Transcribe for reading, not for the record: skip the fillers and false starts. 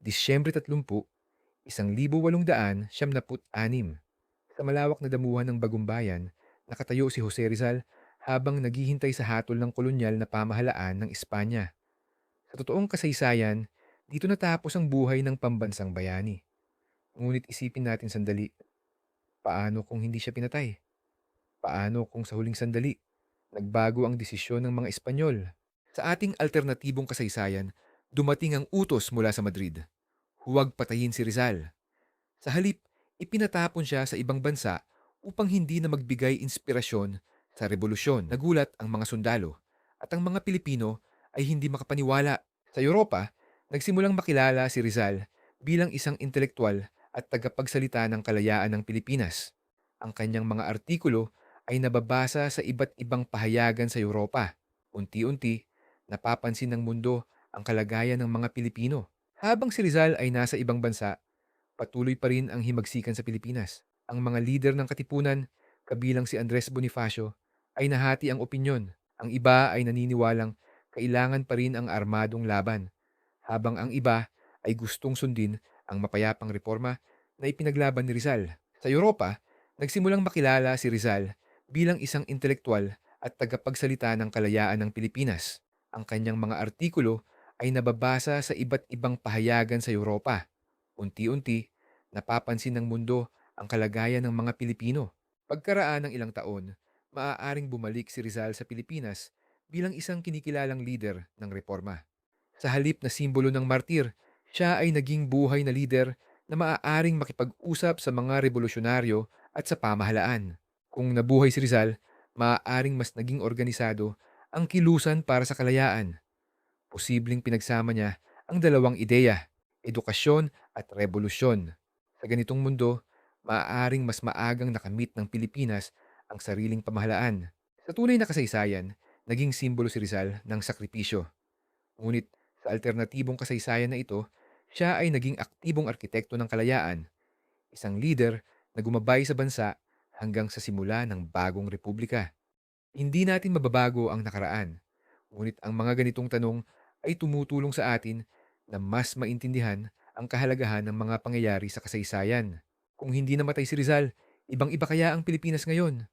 Disyembre 30, 1876. Sa malawak na damuhan ng Bagong Bayan, nakatayo si Jose Rizal habang naghihintay sa hatol ng kolonyal na pamahalaan ng Espanya. Sa totoong kasaysayan, dito natapos ang buhay ng pambansang bayani. Ngunit isipin natin sandali, paano kung hindi siya pinatay? Paano kung sa huling sandali, nagbago ang desisyon ng mga Espanyol? Sa ating alternatibong kasaysayan, dumating ang utos mula sa Madrid. Huwag patayin si Rizal. Sa halip, ipinatapon siya sa ibang bansa upang hindi na magbigay inspirasyon sa revolusyon. Nagulat ang mga sundalo at ang mga Pilipino ay hindi makapaniwala. Sa Europa, nagsimulang makilala si Rizal bilang isang intelektual at tagapagsalita ng kalayaan ng Pilipinas. Ang kanyang mga artikulo ay nababasa sa iba't ibang pahayagan sa Europa. Unti-unti, napapansin ng mundo ang kalagayan ng mga Pilipino. Habang si Rizal ay nasa ibang bansa, patuloy pa rin ang himagsikan sa Pilipinas. Ang mga lider ng Katipunan, kabilang si Andres Bonifacio, ay nahati ang opinyon. Ang iba ay naniniwalang kailangan pa rin ang armadong laban, habang ang iba ay gustong sundin ang mapayapang reforma na ipinaglaban ni Rizal. Sa Europa, nagsimulang makilala si Rizal bilang isang intelektual at tagapagsalita ng kalayaan ng Pilipinas. Ang kanyang mga artikulo ay nababasa sa iba't ibang pahayagan sa Europa. Unti-unti, napapansin ng mundo ang kalagayan ng mga Pilipino. Pagkaraan ng ilang taon, maaaring bumalik si Rizal sa Pilipinas bilang isang kinikilalang lider ng reforma. Sa halip na simbolo ng martir, siya ay naging buhay na lider na maaaring makipag-usap sa mga revolusyonaryo at sa pamahalaan. Kung nabuhay si Rizal, maaaring mas naging organisado ang kilusan para sa kalayaan. Posibleng pinagsama niya ang dalawang ideya, edukasyon at revolusyon. Sa ganitong mundo, maaaring mas maagang nakamit ng Pilipinas ang sariling pamahalaan. Sa tunay na kasaysayan, naging simbolo si Rizal ng sakripisyo. Ngunit sa alternatibong kasaysayan na ito, siya ay naging aktibong arkitekto ng kalayaan, isang lider na gumabay sa bansa hanggang sa simula ng bagong republika. Hindi natin mababago ang nakaraan, ngunit ang mga ganitong tanong ay tumutulong sa atin na mas maintindihan ang kahalagahan ng mga pangyayari sa kasaysayan. Kung hindi namatay si Rizal, ibang-iba kaya ang Pilipinas ngayon?